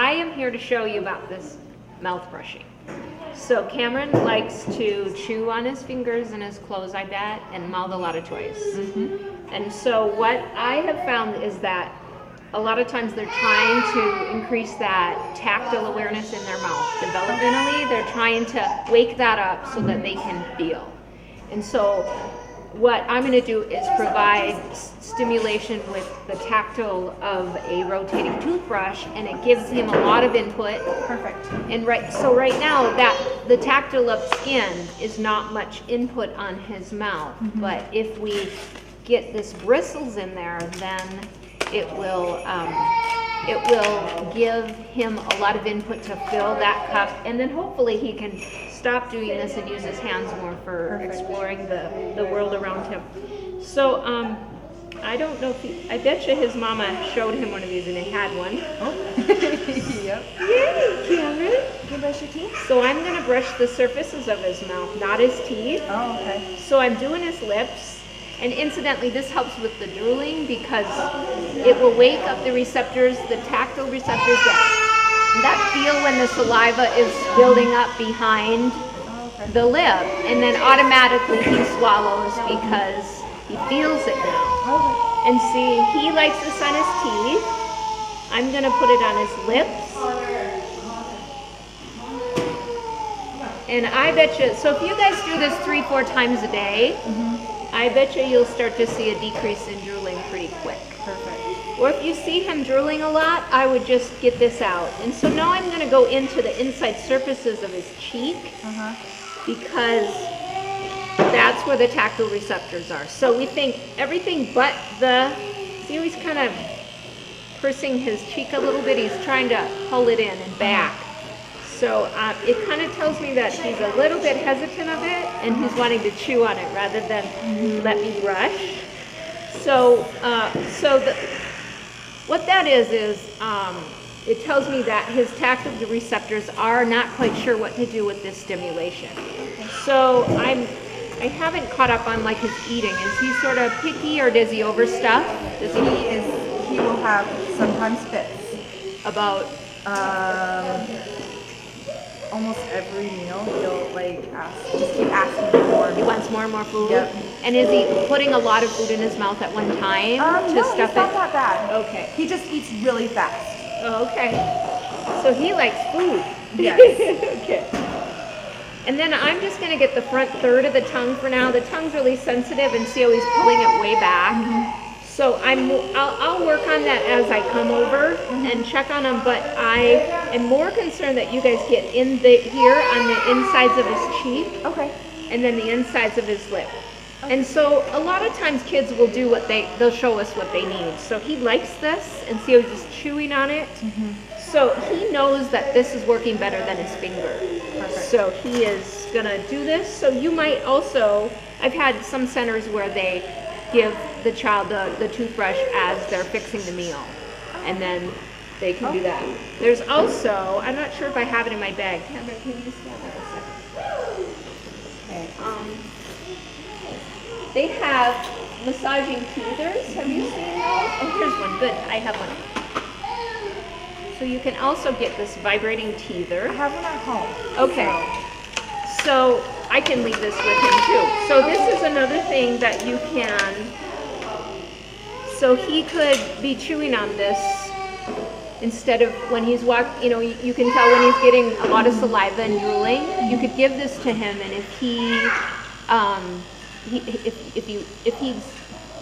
I am here to show you about this mouth brushing. So Cameron likes to chew on his fingers and his clothes, I bet, and mouth a lot of toys. And so what I have found is that a lot of times they're trying to increase that tactile awareness in their mouth. Developmentally, they're trying to wake that up so that they can feel. And so what I'm going to do is provide stimulation with the tactile of a rotating toothbrush, and it gives him a lot of input. Perfect. And right now, that the tactile of skin is not much input on his mouth. But if we get this bristles in there, then it will give him a lot of input to fill that cup, and then hopefully he can stop doing this and use his hands more for exploring the world around him. So I don't know if I bet you his mama showed him one of these and he had one. Oh. Yep. Yay, Cameron. Can you brush your teeth? So I'm going to brush the surfaces of his mouth, not his teeth. Oh, okay. So I'm doing his lips. And incidentally, this helps with the drooling because it will wake up the receptors, the tactile receptors that feel when the saliva is building up behind the lip. And then automatically he swallows because he feels it now. And see, he likes this on his teeth. I'm going to put it on his lips. And I bet you, so if you guys do this 3-4 times a day, I bet you you'll start to see a decrease in drooling pretty quick. Perfect. Or if you see him drooling a lot, I would just get this out. And so now I'm going to go into the inside surfaces of his cheek because that's where the tactile receptors are. So we think everything but see how he's kind of pursing his cheek a little bit? He's trying to pull it in and back. So it kind of tells me that he's a little bit hesitant of it, and he's wanting to chew on it rather than let me brush. So, what that is it tells me that his tactile receptors are not quite sure what to do with this stimulation. So I haven't caught up on like his eating. Is he sort of picky, or does he overstuff? He will have sometimes fits. About almost every meal he'll just keep asking for more. He wants more and more food? Yep. And is he putting a lot of food in his mouth at one time to no, stuff it's not that bad. Okay. He just eats really fast. Oh, okay. So he likes food. Yes. Okay. And then I'm just going to get the front third of the tongue for now. The tongue's really sensitive, and see how he's pulling it way back. So I'll work on that as I come over and check on him, but I am more concerned that you guys get in here on the insides of his cheek, and then the insides of his lip. And so a lot of times kids will do they'll show us what they need. So he likes this, and see how he's just chewing on it. So he knows that this is working better than his finger. So he is gonna do this. So you might also, I've had some centers where they give the child the toothbrush as they're fixing the meal, and then they can do that. There's also, I'm not sure if I have it in my bag. Can you just grab that a second? They have massaging teethers. Have you seen those? Oh, here's one. Good. I have one. So you can also get this vibrating teether. I have one at home. Okay. So I can leave this with him too. So this is another thing that you can, so he could be chewing on this instead of when he's you can tell when he's getting a lot of saliva and drooling. You could give this to him, and if he's,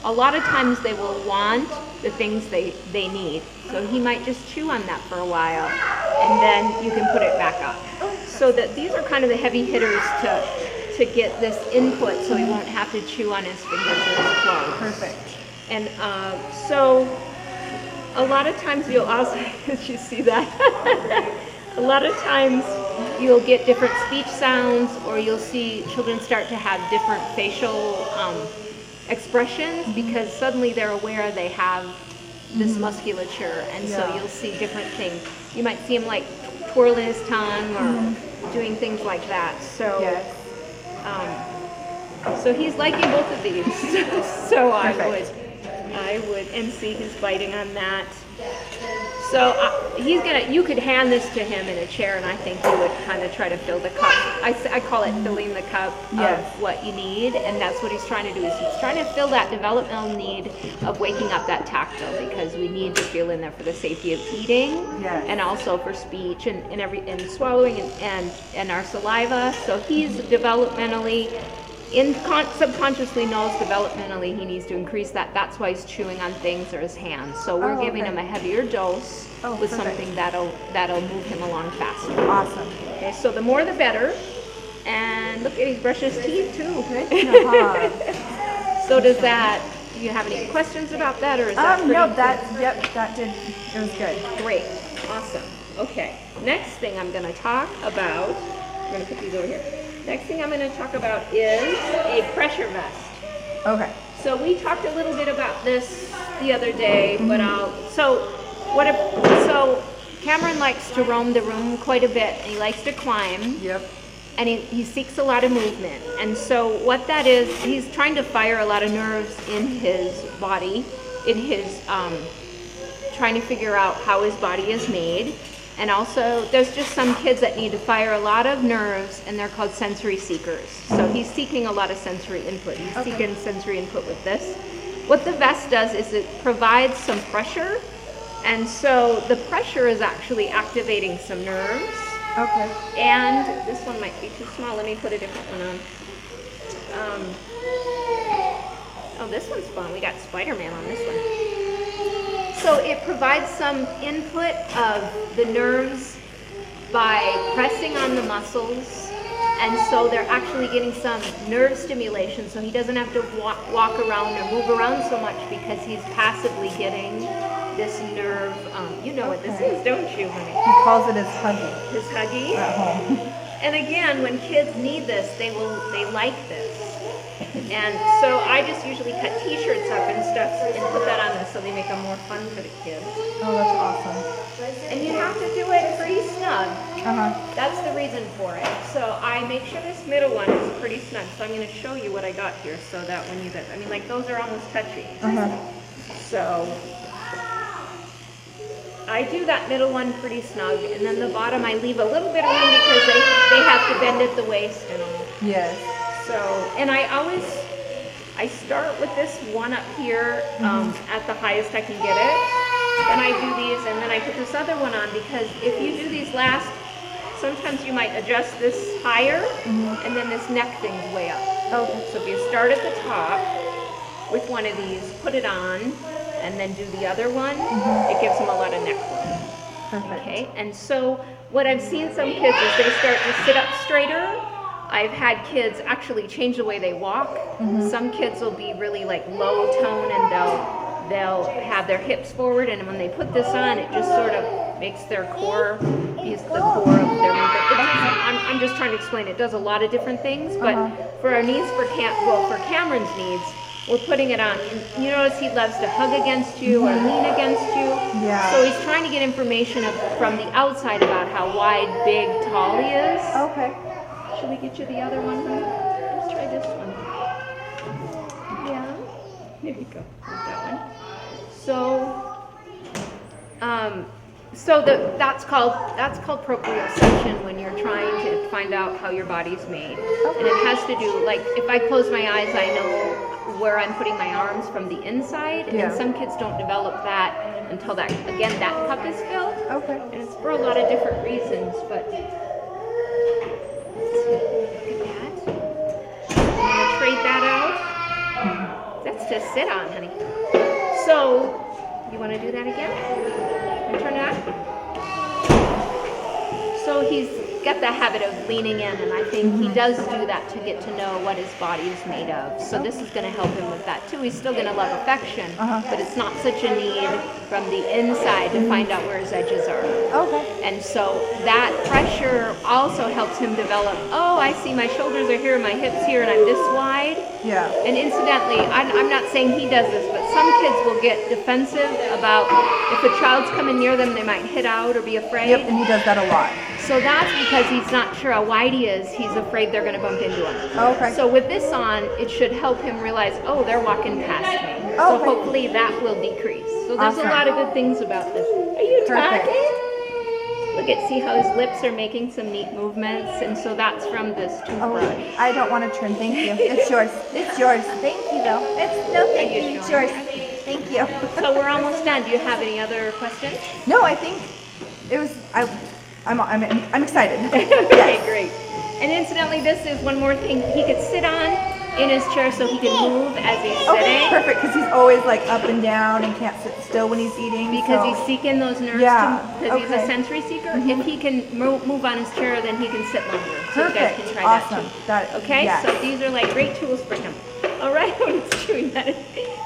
a lot of times they will want the things they need. So he might just chew on that for a while, and then you can put it back up. So that these are kind of the heavy hitters to get this input, so he won't have to chew on his fingers or his clothes. Perfect. And so a lot of times you'll also, did you see that? A lot of times you'll get different speech sounds, or you'll see children start to have different facial expressions because suddenly they're aware they have this musculature, and so you'll see different things. You might see him like twirling his tongue or doing things like that. So, so he's liking both of these. So I would, and see he's biting on that. So you could hand this to him in a chair, and I think he would kind of try to fill the cup. I call it filling the cup of what you need, and that's what he's trying to do. Is he's trying to fill that developmental need of waking up that tactile, because we need to feel in there for the safety of eating, and also for speech and swallowing and our saliva. So he's developmentally. Subconsciously knows developmentally he needs to increase that. That's why he's chewing on things or his hands. So we're giving him a heavier dose with something that'll move him along faster. Awesome. Okay, so the more the better. And look at he brushes his teeth too. So do you have any questions about that, or is that pretty no, that did, it was good. Great, awesome. Okay, next thing I'm going to talk about, I'm going to put these over here. Next thing I'm going to talk about is a pressure vest. Okay. So we talked a little bit about this the other day, but so Cameron likes to roam the room quite a bit, and he likes to climb. Yep. And he seeks a lot of movement. And so what that is, he's trying to fire a lot of nerves in his body, trying to figure out how his body is made. And also, there's just some kids that need to fire a lot of nerves, and they're called sensory seekers. So he's seeking a lot of sensory input. He's seeking sensory input with this. What the vest does is it provides some pressure, and so the pressure is actually activating some nerves. Okay. And this one might be too small. Let me put a different one on. Oh, this one's fun. We got Spider-Man on this one. So it provides some input of the nerves by pressing on the muscles, and so they're actually getting some nerve stimulation, so he doesn't have to walk around or move around so much, because he's passively getting this nerve. You know what this is, don't you, honey? He calls it his huggy. His huggy? At home. And again, when kids need this, they like this. And so I just usually cut t-shirts up and stuff and put that on them so they make them more fun for the kids. Oh, that's awesome. And you have to do it pretty snug. That's the reason for it. So I make sure this middle one is pretty snug. So I'm going to show you what I got here, so that when you guys, I mean, like those are almost touchy. So I do that middle one pretty snug, and then the bottom I leave a little bit of room because they have to bend at the waist and all. Yes. So, and I start with this one up here at the highest I can get it. Then I do these, and then I put this other one on, because if you do these last, sometimes you might adjust this higher, and then this neck thing's way up. Okay. So if you start at the top with one of these, put it on, and then do the other one, it gives them a lot of neck room. Perfect. Okay, and so what I've seen some kids is they start to sit up straighter. I've had kids actually change the way they walk. Some kids will be really like low tone, and they'll have their hips forward, and when they put this on, it just sort of makes their core, the core of their movement. I'm just trying to explain. It does a lot of different things, but for our needs, for Cameron's needs, we're putting it on. You notice he loves to hug against you or lean against you. Yeah. So he's trying to get information from the outside about how wide, big, tall he is. Okay. Should we get you the other one, honey? Let's try this one. Yeah. There you go. That one. That's called proprioception, when you're trying to find out how your body's made. And it has to do, like, if I close my eyes, I know where I'm putting my arms from the inside. And some kids don't develop that until that cup is filled. Okay. And it's for a lot of different reasons, but look at that. I'm gonna trade that out. That's to sit on, honey. So, you want to do that again? And turn it on. So he's got the habit of leaning in, and I think he does do that to get to know what his body is made of. So this is going to help him with that too. He's still going to love affection, but it's not such a need from the inside to find out where his edges are. Okay. And so that pressure also helps him develop, oh, I see my shoulders are here, my hips here, and I'm this wide. Yeah. And incidentally, I'm not saying he does this, but some kids will get defensive about if a child's coming near them, they might hit out or be afraid. Yep, and he does that a lot. So that's because he's not sure how wide he is. He's afraid they're going to bump into him. Okay. So with this on, it should help him realize, oh, they're walking past me. Okay. So hopefully that will decrease. So So there's Awesome. a lot of good things about this. Are you Perfect. talking? Look at, see how his lips are making some neat movements, and so that's from this Oh, toothbrush. I don't want to trim. Thank you. It's yours. It's yours. Thank you, though. No, thank you. It's yours. Thank you. So we're almost done. Do you have any other questions? No, I think it was. I'm excited. Okay, great. And incidentally, this is one more thing he could sit on in his chair so he can move as he's Okay, sitting. perfect. Because he's always like up and down and can't sit still when he's eating. Because so. he's seeking those nerves, Yeah, because he's a okay. sensory seeker. If he can move on his chair, then he can sit longer. So you guys Perfect. can try Awesome. that too. Okay, yes. so these are like great tools for him. All right, when it's chewing that.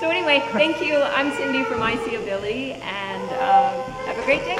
So anyway, thank you. I'm Cyndi from IC Ability, and have a great day.